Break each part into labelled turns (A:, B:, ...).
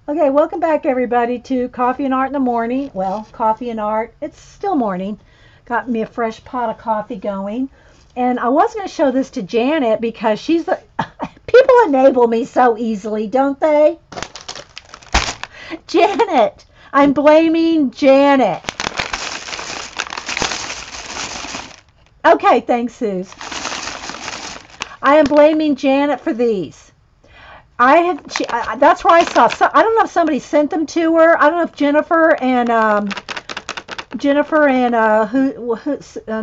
A: Okay, welcome back everybody to Coffee and Art in the Morning. Well, Coffee and Art, it's still morning. Got me a fresh pot of coffee going. And I was going to show this to Janet because she's the people enable me so easily, don't they? Janet, I'm blaming Janet. Okay, thanks, Suze. I am blaming Janet for these. That's where I saw. So, I don't know if somebody sent them to her. I don't know if Jennifer and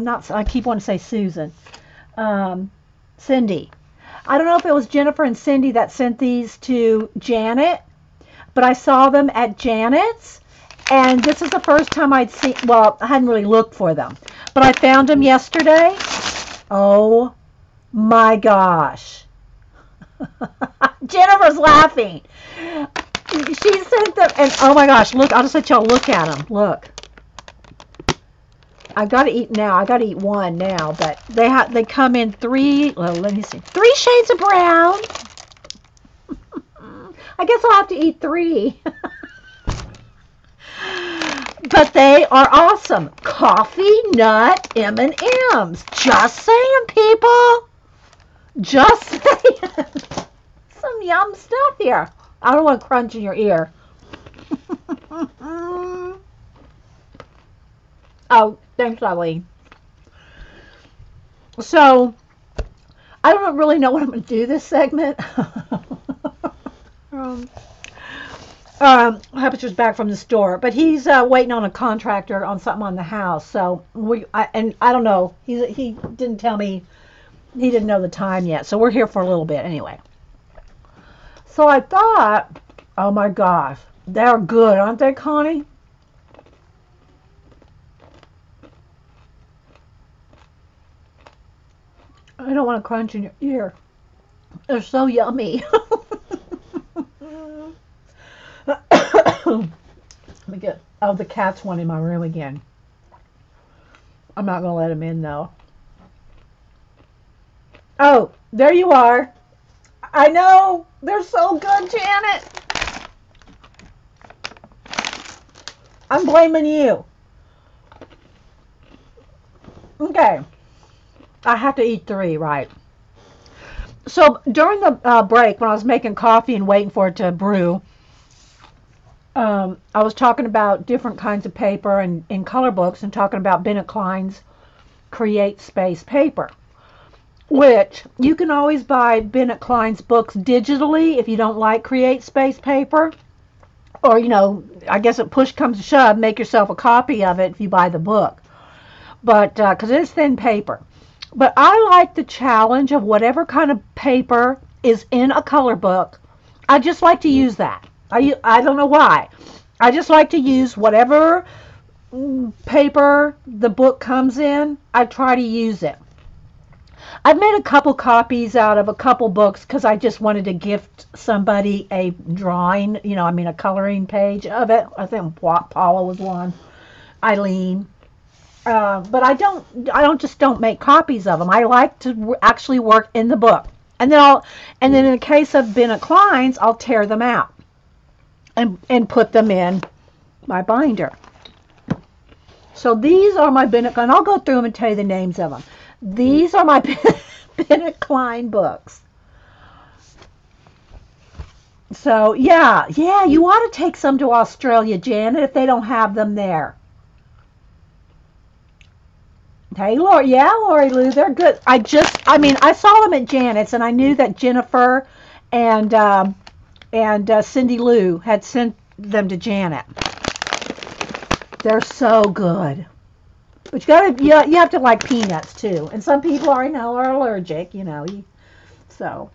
A: not. I keep wanting to say Susan, Cindy. I don't know if it was Jennifer and Cindy that sent these to Janet, but I saw them at Janet's, and this is the first time I'd seen. Well, I hadn't really looked for them, but I found them yesterday. Oh my gosh. Jennifer's laughing. She sent them, and oh my gosh, look, I'll just let y'all look at them. Look. I've got to eat now. I got to eat one now, but they come in three, well, let me see, 3 shades of brown. I guess I'll have to eat 3. But they are awesome. Coffee nut M&Ms. Just saying, people. Just saying. Some yum stuff here. I don't want to crunch in your ear. Oh, thanks, Eileen. So, I don't really know what I'm going to do this segment. Happiture's back from the store, but he's waiting on a contractor on something on the house. So I don't know. He didn't tell me. He didn't know the time yet. So we're here for a little bit anyway. So I thought, oh my gosh, they're good, aren't they, Connie? I don't want to crunch in your ear. They're so yummy. Let me get, oh, the cat's one in my room again. I'm not going to let him in, though. Oh, there you are. I know. They're so good, Janet. I'm blaming you. Okay. I have to eat 3, right? So during the break, when I was making coffee and waiting for it to brew, I was talking about different kinds of paper and in color books and talking about Bennett Klein's Create Space paper, which you can always buy Bennett Klein's books digitally if you don't like Create Space paper. Or, you know, I guess if push comes to shove, make yourself a copy of it if you buy the book. But, because it is thin paper. But I like the challenge of whatever kind of paper is in a color book. I just like to use that. I don't know why. I just like to use whatever paper the book comes in. I try to use it. I've made a couple copies out of a couple books because I just wanted to gift somebody a drawing, a coloring page of it. I think Paula was one, Eileen. But I don't make copies of them. I like to actually work in the book. And then in the case of Bennett Klein's, I'll tear them out and put them in my binder. So these are my Bennett Klein. I'll go through them and tell you the names of them. These are my Bennett Klein books. So, yeah, you ought to take some to Australia, Janet, if they don't have them there. Hey, Lori, Lori Lou, they're good. I saw them at Janet's, and I knew that Jennifer and Cindy Lou had sent them to Janet. They're so good. But you have to like peanuts too, and some people are allergic, So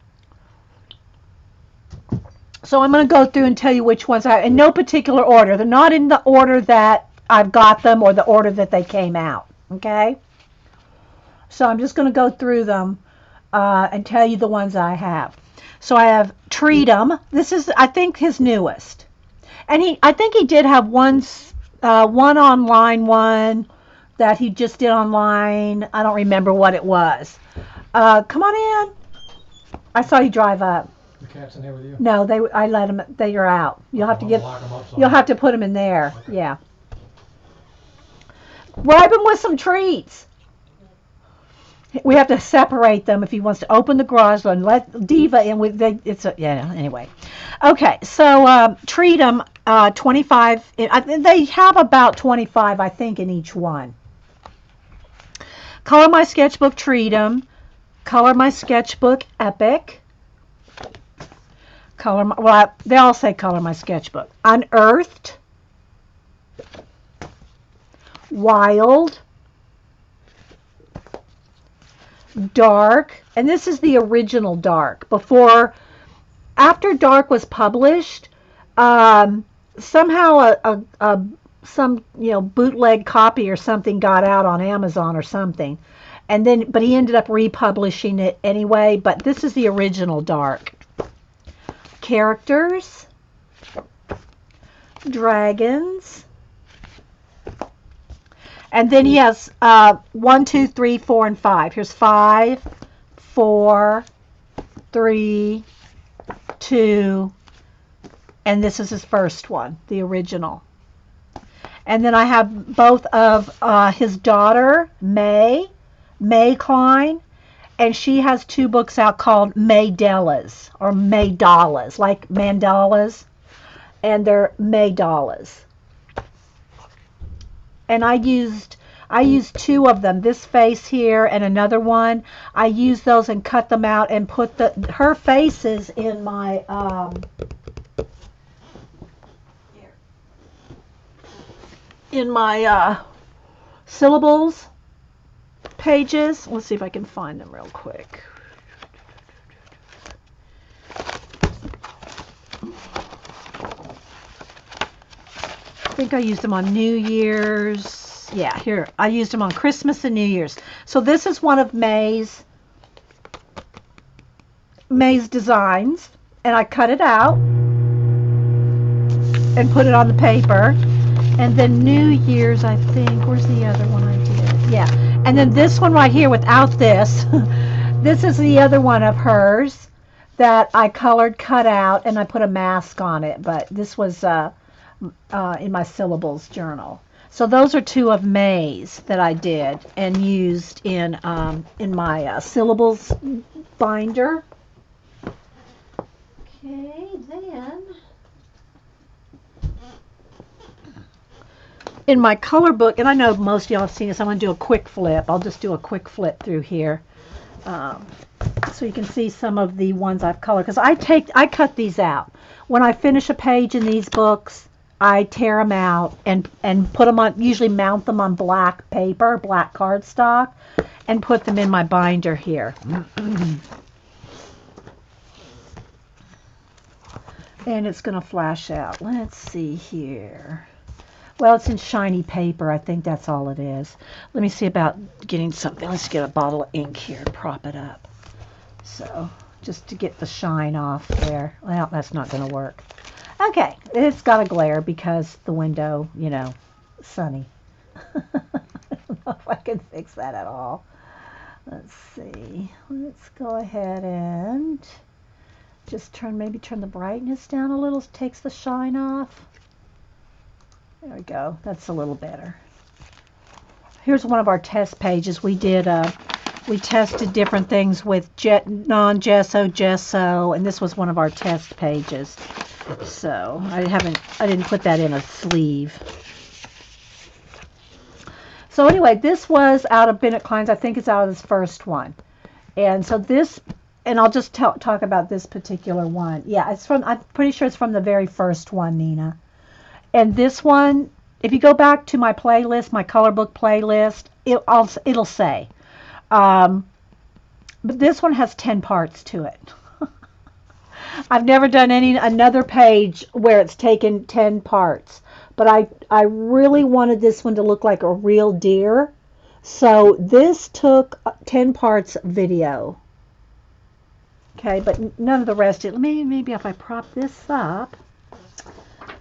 A: I'm going to go through and tell you which ones in no particular order. They're not in the order that I've got them or the order that they came out. Okay. So I'm just going to go through them and tell you the ones I have. So I have Treat 'em. This is, I think, his newest, and I think he did have one online one that he just did online. I don't remember what it was. Come on in. I saw you drive up.
B: cats in there with you?
A: No, I let them. They are out. You'll have to
B: I'll lock 'em up
A: You'll have to put them in there.
B: Okay.
A: Yeah. Bribe him with some treats. We have to separate them if he wants to open the garage door and let Diva in with yeah, anyway. Okay, so treat them 25. They have about 25, I think, in each one. Color My Sketchbook Treat 'em. Color My Sketchbook Epic. They all say Color My Sketchbook. Unearthed. Wild. Dark, and this is the original Dark. After Dark was published, somehow some bootleg copy or something got out on Amazon or something, but he ended up republishing it anyway. But this is the original Dark. Characters, dragons. And then he has 1, 2, 3, 4, and 5. Here's 5, 4, 3, 2, and this is his first one, the original. And then I have both of his daughter, May Klein, and she has 2 books out called Maydellas, or Maydalas, like mandalas, and they're Maydalas. And I used 2 of them, this face here and another one. I used those and cut them out and put her faces in my syllables pages. Let's see if I can find them real quick. I think I used them on New Year's. Yeah, here. I used them on Christmas and New Year's. So this is one of May's designs. And I cut it out and put it on the paper. And then New Year's, I think. Where's the other one I did? Yeah. And then this one right here without this. This is the other one of hers that I colored, cut out, and I put a mask on it. But this was in my syllables journal. So those are 2 of May's that I did and used in my syllables binder. Okay, then in my color book, and I know most of y'all have seen this, I'm going to do a quick flip. I'll just do a quick flip through here so you can see some of the ones I've colored, because I cut these out. When I finish a page in these books, I tear them out and put them on, usually mount them on black paper, black cardstock, and put them in my binder here. And it's going to flash out. Let's see here. Well, it's in shiny paper. I think that's all it is. Let me see about getting something. Let's get a bottle of ink here to prop it up. So, just to get the shine off there. Well, that's not going to work. Okay, it's got a glare because the window, sunny. I don't know if I can fix that at all. Let's see. Let's go ahead and just maybe turn the brightness down a little. Takes the shine off. There we go. That's a little better. Here's one of our test pages. We tested different things with non-gesso, gesso, and this was one of our test pages. So I didn't put that in a sleeve. So anyway, this was out of Bennett Klein's. I think it's out of his first one. And so I'll just talk about this particular one. Yeah, I'm pretty sure it's from the very first one, Nina. And this one, if you go back to my playlist, my color book playlist, it'll say. But this one has 10 parts to it. I've never done another page where it's taken 10 parts. But I really wanted this one to look like a real deer. So this took 10 parts video. Okay, but none of the rest. Maybe if I prop this up,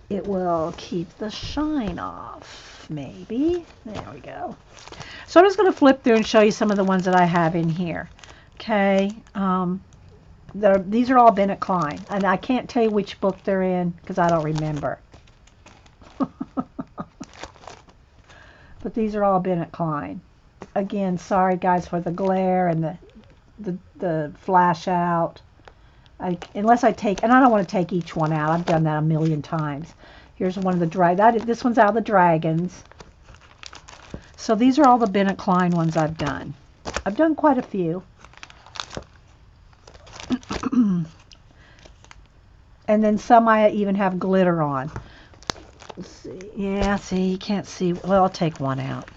A: it will keep the shine off. Maybe. There we go. So I'm just going to flip through and show you some of the ones that I have in here. Okay. These are all Bennett Klein, and I can't tell you which book they're in because I don't remember. But these are all Bennett Klein. Again, sorry guys for the glare and the flash out. Unless I take, and I don't want to take each one out. I've done that a million times. Here's one of the this one's out of the Dragons. So these are all the Bennett Klein ones I've done. I've done quite a few. And then some I even have glitter on. Let's see. Yeah, see, you can't see. Well, I'll take one out.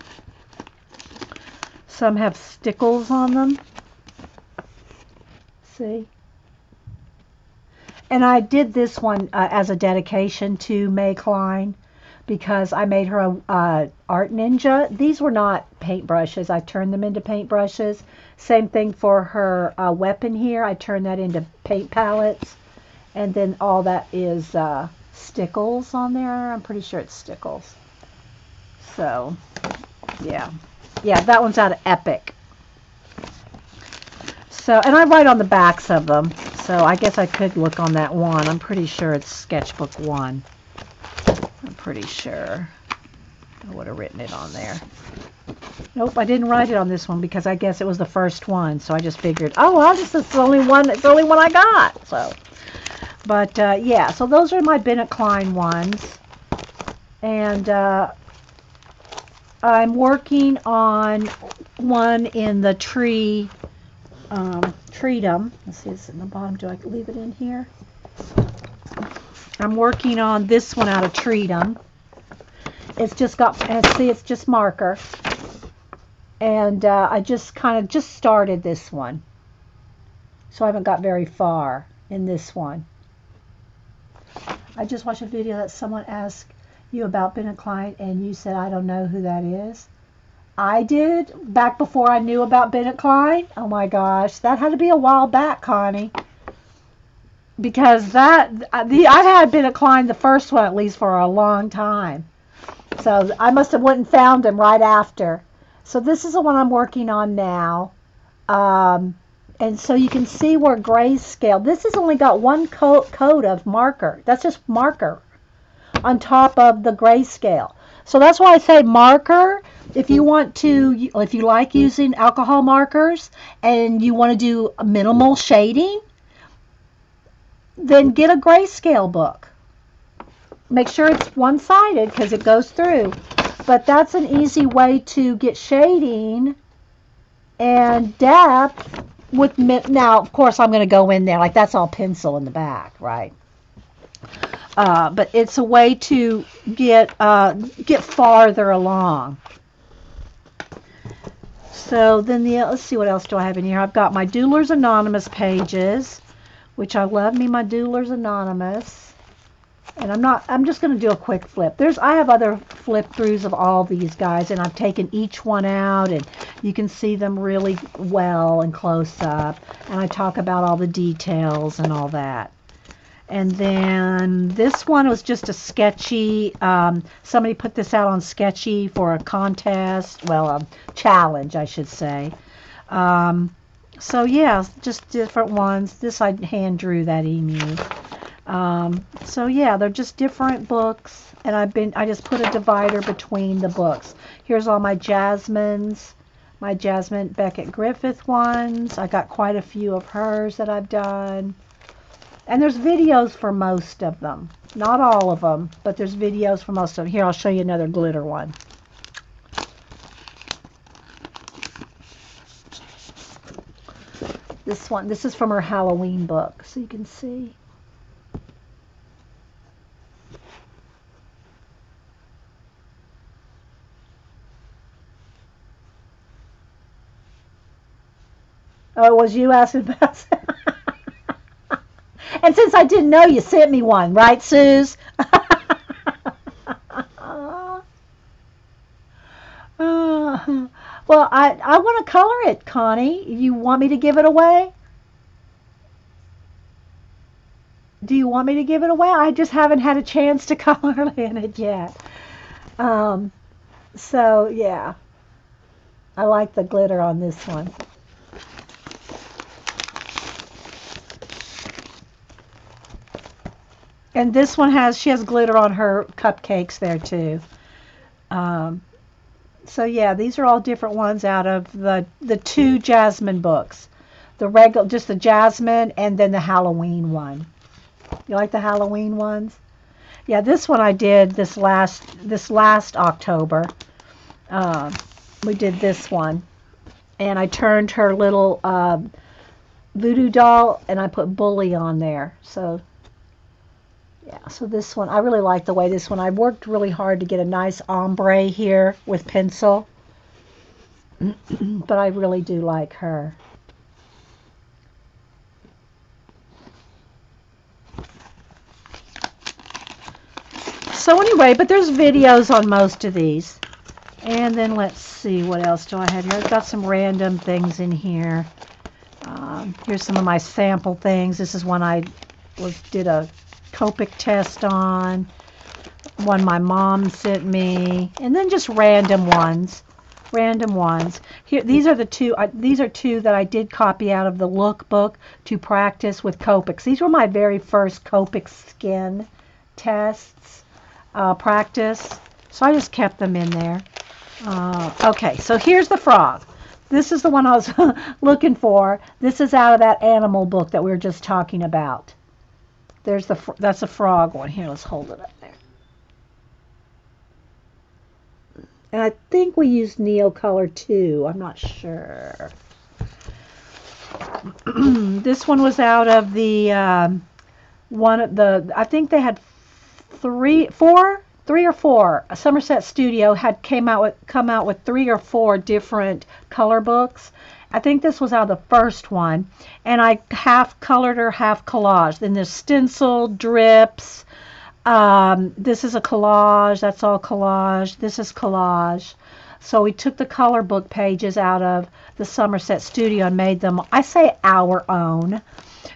A: Some have stickles on them. See? And I did this one as a dedication to May Klein because I made her a art ninja. These were not paintbrushes. I turned them into paintbrushes. Same thing for her weapon here. I turned that into paint palettes. And then all that is stickles on there. I'm pretty sure it's stickles. So, yeah. Yeah, that one's out of Epic. So, and I write on the backs of them. So I guess I could look on that one. I'm pretty sure it's sketchbook 1. I'm pretty sure I would have written it on there. Nope, I didn't write it on this one because I guess it was the first one. So I just figured, oh well, this is the only one. It's the only one I got. So, but yeah, so those are my Bennett Klein ones, and I'm working on one in the tree. Treatum. Let's see, it's in the bottom. Do I leave it in here? I'm working on this one out of Treatum. It's just got, see, it's just marker. And I just kind of started this one. So I haven't got very far in this one. I just watched a video that someone asked you about Bennett Klein and you said, I don't know who that is. I did, back before I knew about Bennett Klein. Oh my gosh, that had to be a while back, Connie. Because I've had Bennett Klein, the first one at least, for a long time. So I must have went and found him right after. So this is the one I'm working on now. And so you can see where grayscale, this has only got one coat of marker. That's just marker on top of the grayscale. So that's why I say marker. If you want to, if you like using alcohol markers and you want to do minimal shading, then get a grayscale book. Make sure it's one-sided because it goes through. But that's an easy way to get shading and depth with, now of course I'm going to go in there, like that's all pencil in the back, right? But it's a way to get farther along. So then let's see, what else do I have in here? I've got my Doodlers Anonymous pages, which I love me my Doodlers Anonymous. And I'm just going to do a quick flip. I have other flip throughs of all these guys, and I've taken each one out, and you can see them really well and close up. And I talk about all the details and all that. And then this one was just a sketchy, somebody put this out on Sketchy for a contest, well, a challenge, I should say. So yeah, just different ones. This I hand drew that emu. So yeah, they're just different books, and I just put a divider between the books. Here's all my Jasmine's, my Jasmine Becket-Griffith ones. I got quite a few of hers that I've done. And there's videos for most of them. Not all of them, but there's videos for most of them. Here, I'll show you another glitter one. This is from her Halloween book, so you can see. Oh, it was you asking about it? And since I didn't know, you sent me one, right, Suze? Well, I want to color it, Connie. You want me to give it away? Do you want me to give it away? I just haven't had a chance to color in it yet. So, yeah. I like the glitter on this one. And this one she has glitter on her cupcakes there too. So yeah, these are all different ones out of the two Jasmine books. Just the Jasmine and then the Halloween one. You like the Halloween ones? Yeah, this one I did this last October. We did this one, and I turned her little voodoo doll, and I put Bully on there. So yeah, so this one I really like the way this one. I worked really hard to get a nice ombre here with pencil, but I really do like her. So anyway, but there's videos on most of these. And then let's see, what else do I have here? I've got some random things in here. Here's some of my sample things. This is one I did a Copic test on. One my mom sent me. And then just random ones. Random ones. Here, these are two that I did copy out of the lookbook to practice with Copics. These were my very first Copic skin tests. Practice. So I just kept them in there. Okay, so here's the frog. This is the one I was looking for. This is out of that animal book that we were just talking about. That's a frog one. Here, let's hold it up there. And I think we used Neocolor too. I'm not sure. This one was out of the I think they had three or four. Somerset Studio had come out with 3 or 4 different color books. I think this was out of the first one, and I half colored or half collaged. Then there's stencil, drips. This is a collage. That's all collage. This is collage. So we took the color book pages out of the Somerset Studio and made them, I say, our own.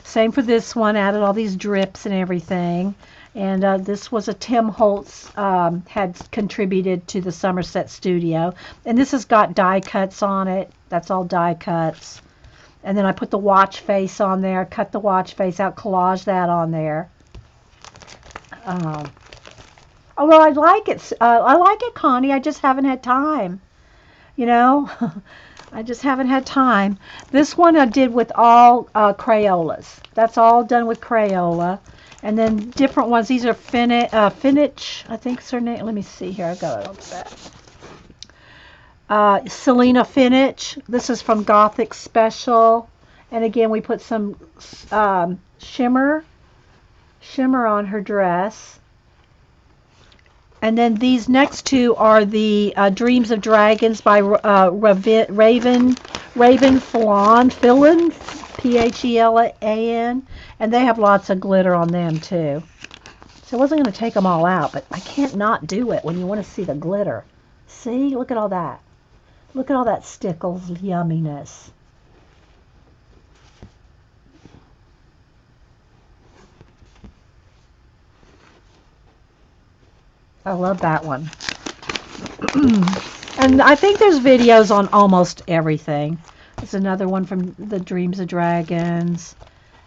A: Same for this one. Added all these drips and everything. And this was a Tim Holtz had contributed to the Somerset Studio. And this has got die cuts on it. That's all die cuts. And then I put the watch face on there, cut the watch face out, collage that on there. Although I like it, Connie. I just haven't had time. You know, I just haven't had time. This one I did with all Crayolas. That's all done with Crayola. And then different ones. These are Finich, I think is her name. Let me see here. I've got it on the back. Selena Finich. This is from Gothic Special. And again, we put some shimmer on her dress. And then these next two are the Dreams of Dragons by Raven Phelan, Phelan, and they have lots of glitter on them too. So I wasn't going to take them all out, but I can't not do it when you want to see the glitter. See? Look at all that. Look at all that Stickles yumminess. I love that one. And I think there's videos on almost everything. There's another one from the Dreams of Dragons.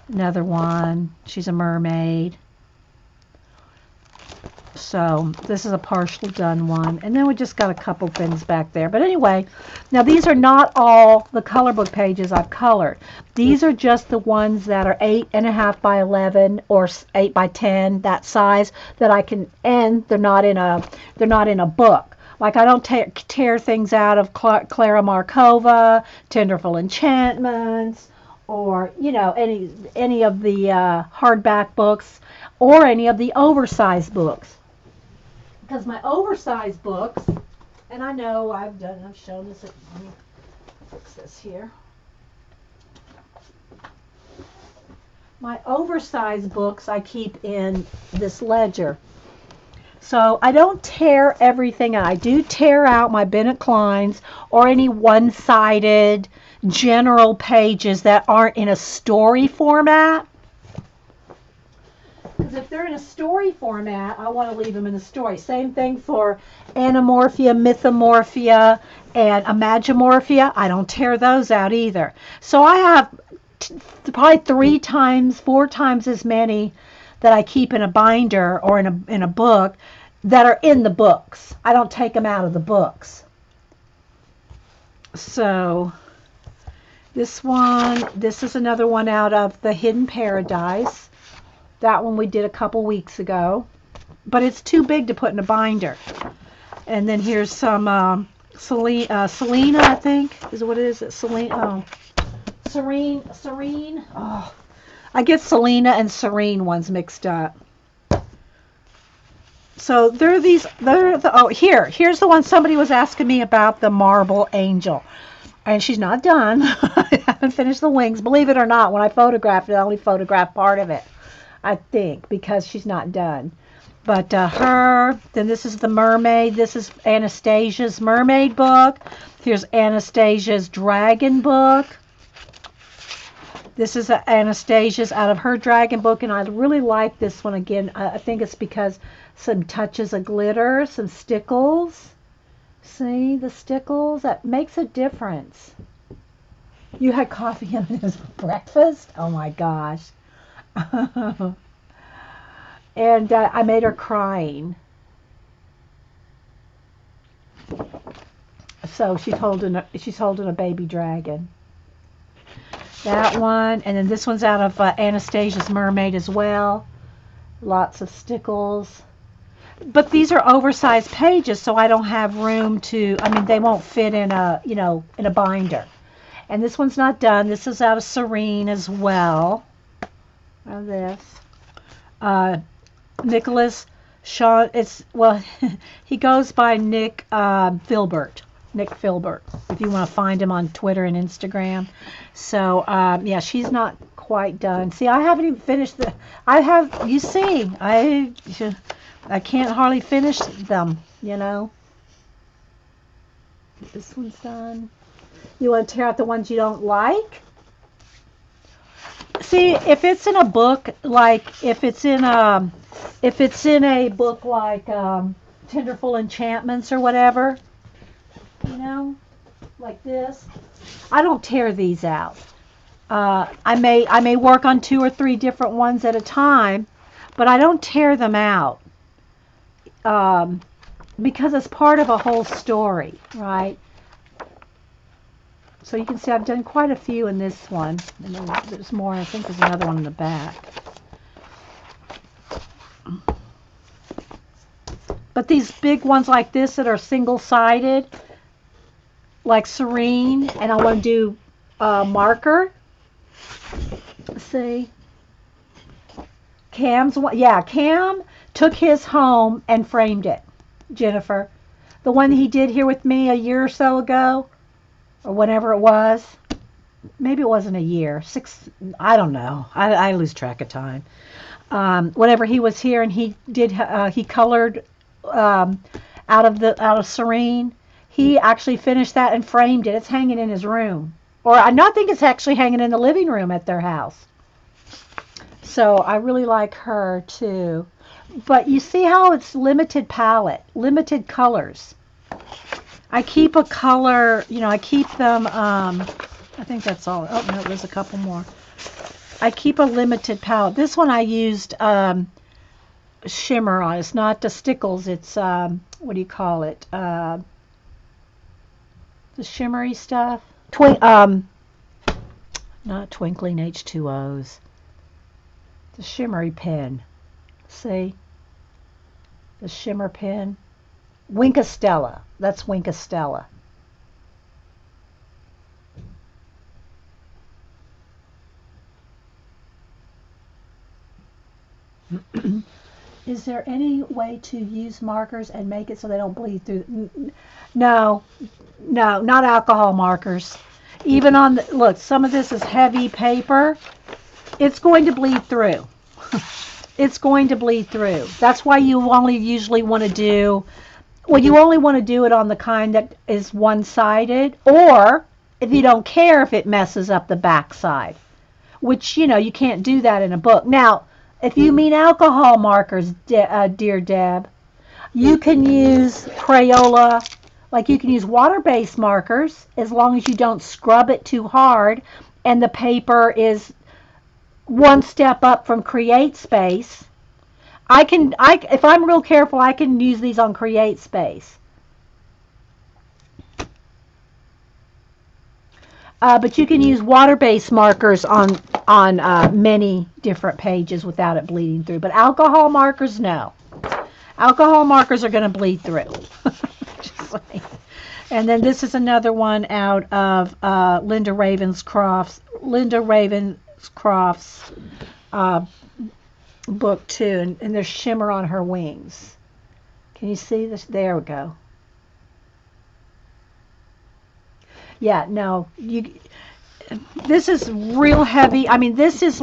A: Another one. She's a mermaid. So this is a partial done one. And then we just got a couple things back there. But anyway, now these are not all the color book pages I've colored. These are just the ones that are 8.5 by 11 or 8 by 10, that size that I can, and they're not in a book. Like I don't tear things out of Clara Markova, Tenderful Enchantments, or any of the hardback books, or any of the oversized books. Because my oversized books, and I know I've shown this. Let me fix this here. My oversized books I keep in this ledger. So I don't tear everything out. I do tear out my Bennett Kleins or any one-sided general pages that aren't in a story format. Because if they're in a story format, I want to leave them in the story. Same thing for Anamorphia, Mythomorphia, and Imagimorphia. I don't tear those out either. So I have probably 4 times as many that I keep in a binder or in a book that are in the books. I don't take them out of the books. So this is another one out of the Hidden Paradise. That one we did a couple weeks ago, but it's too big to put in a binder. And then here's some Selena, I think, is what it is. Selena. Serene. Oh, I get Selena and Serene ones mixed up. So here's the one somebody was asking me about, the Marble Angel. And she's not done. I haven't finished the wings. Believe it or not, when I photographed it, I only photographed part of it, I think, because she's not done. But then this is the mermaid. This is Anastasia's mermaid book. Here's Anastasia's dragon book. This is Anastasia's out of her dragon book, and I really like this one again. I think it's because some touches of glitter, some stickles. See the stickles? That makes a difference. You had coffee and it was breakfast? Oh my gosh. And I made her crying. So she's holding a baby dragon. That one, and then this one's out of Anastasia's Mermaid as well. Lots of stickles. But these are oversized pages, so I don't have room to, they won't fit in a binder. And this one's not done. This is out of Serene as well. Of this. Nicholas Sean, he goes by Nick Filbert. Nick Filbert, if you want to find him on Twitter and Instagram. So, yeah, she's not quite done. See, I haven't even finished I can't hardly finish them, This one's done. You want to tear out the ones you don't like? See, if it's in a book, like if it's in a book like Tinderful Enchantments or whatever, like this, I don't tear these out. I may work on 2 or 3 different ones at a time, but I don't tear them out because it's part of a whole story, right? So you can see I've done quite a few in this one. And there's more. I think there's another one in the back. But these big ones like this that are single-sided, like Serene, and I want to do marker. Let's see. Cam's one. Yeah, Cam took his home and framed it. Jennifer. The one he did here with me a year or so ago, or whenever it was. Maybe it wasn't a year. 6, I don't know. I lose track of time. Whenever he was here and he colored out of Serene, he actually finished that and framed it. It's hanging in his room. Or I not think it's actually hanging in the living room at their house. So I really like her too. But you see how it's limited palette, limited colors. I keep a color, I keep them, I think that's all. Oh, no, there's a couple more. I keep a limited palette. This one I used shimmer on. It's not the stickles. It's, what do you call it? The shimmery stuff. Not twinkling H2Os. The shimmery pen. See? The shimmer pen. Winkastella. That's Winkastella. Is there any way to use markers and make it so they don't bleed through? No, not alcohol markers. Even on the, look, some of this is heavy paper. It's going to bleed through. It's going to bleed through. That's why you only usually want to do, well, you only want to do it on the kind that is one-sided, or if you don't care if it messes up the back side, which, you can't do that in a book. Now, if you mean alcohol markers, dear Deb, you can use Crayola, like you can use water-based markers as long as you don't scrub it too hard and the paper is one step up from Create Space. if I'm real careful, I can use these on Create Space. But you can use water-based markers on many different pages without it bleeding through. But alcohol markers, no. Alcohol markers are going to bleed through. Just like. And then this is another one out of Linda Ravenscroft's book too, and there's shimmer on her wings. Can you see this? There we go. Yeah, no, this is real heavy. I mean, this is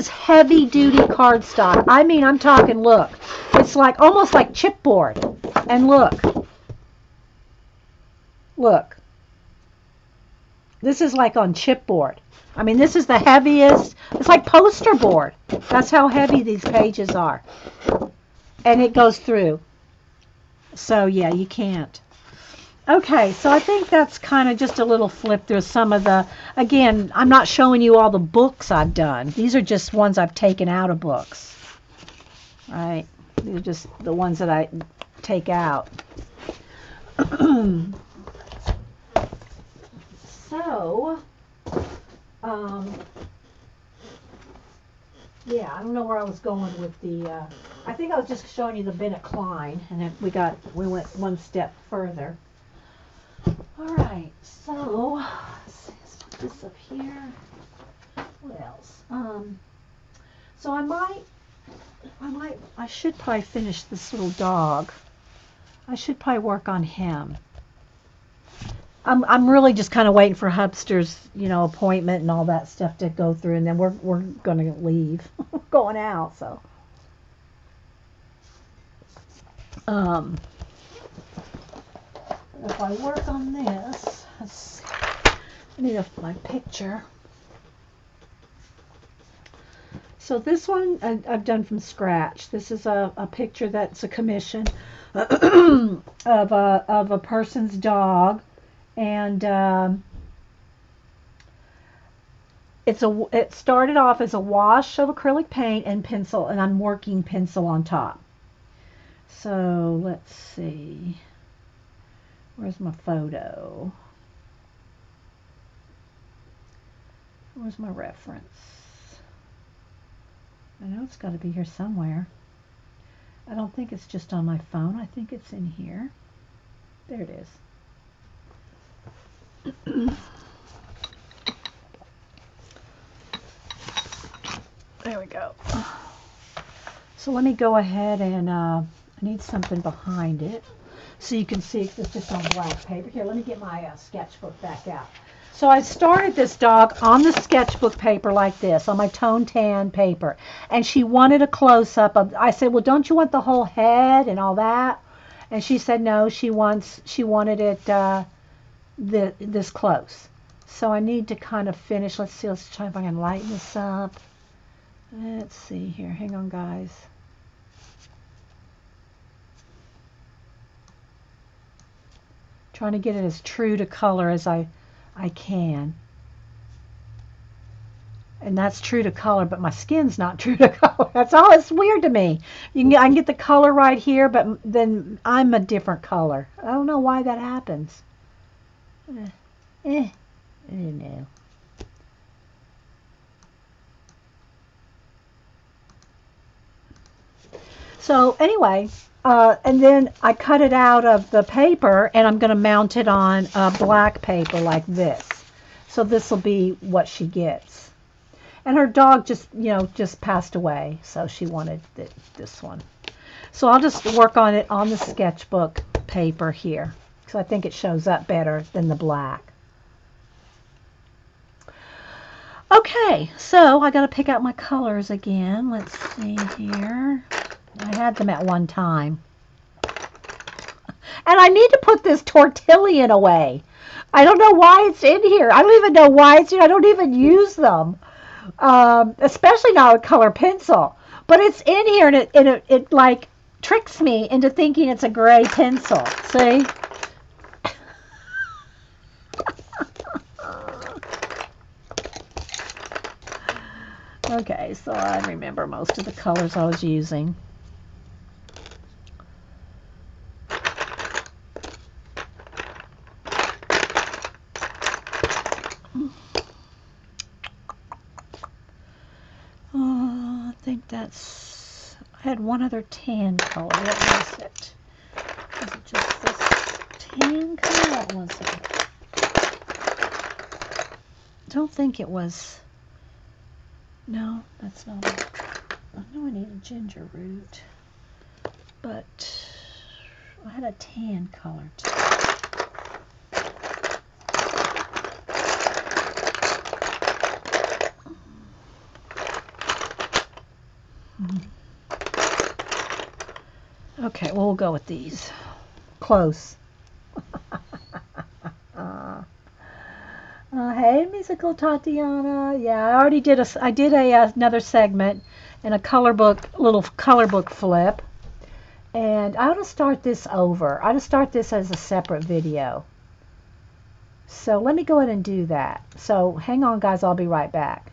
A: heavy duty cardstock. I mean, I'm talking, look, it's like almost like chipboard. And look, this is like on chipboard. I mean, this is the heaviest. It's like poster board. That's how heavy these pages are. And it goes through. So yeah, you can't. Okay, so I think that's kind of just a little flip through some of the, again, I'm not showing you all the books I've done. These are just ones I've taken out of books. Right? These are just the ones that I take out. So, yeah, I don't know where I was going with the, I think I was just showing you the Bennett Klein, and then we went one step further. All right, so let's put this up here. What else? So I should probably finish this little dog. I should probably work on him. I'm really just kind of waiting for Hubster's, appointment and all that stuff to go through, and then we're gonna leave, going out. So, if I work on this, I need my picture. So this one I've done from scratch. This is a picture that's a commission of a person's dog, and it started off as a wash of acrylic paint and pencil, and I'm working pencil on top. So let's see. Where's my photo? Where's my reference? I know it's got to be here somewhere. I don't think it's just on my phone. I think it's in here. There it is. There we go. So let me go ahead and I need something behind it so you can see if it's just on black paper. Here, let me get my sketchbook back out. So I started this dog on the sketchbook paper like this, on my tone tan paper, and she wanted a close-up of, I said, well, don't you want the whole head and all that? And she said no, she wanted it this close. So I need to kind of finish. Let's try if I can lighten this up. Let's see here. Hang on, guys. Trying to get it as true to color as I can. And that's true to color, but my skin's not true to color. That's all. It's weird to me. I can get the color right here, but then I'm a different color. I don't know why that happens. I don't know. So anyway, and then I cut it out of the paper, and I'm going to mount it on black paper like this. So this will be what she gets. And her dog just passed away, so she wanted this one. So I'll just work on it on the sketchbook paper here, because I think it shows up better than the black. Okay, so I got to pick out my colors again. Let's see here. I had them at one time. And I need to put this tortillon away. I don't know why it's in here. I don't even know why it's here. I don't even use them. Especially not with color pencil. But it's in here, and it like tricks me into thinking it's a gray pencil. See? Okay, so I remember most of the colors I was using. I think that's, I had one other tan color. What was it? Was it just this tan color? What was it? Don't think it was. No, that's not it. I know I need a ginger root, but I had a tan color too. Okay, well, we'll go with these. Close. Hey, musical Tatiana. Yeah, I already did another segment and a little color book flip. And I ought to start this over. I ought to start this as a separate video. So let me go ahead and do that. So hang on, guys. I'll be right back.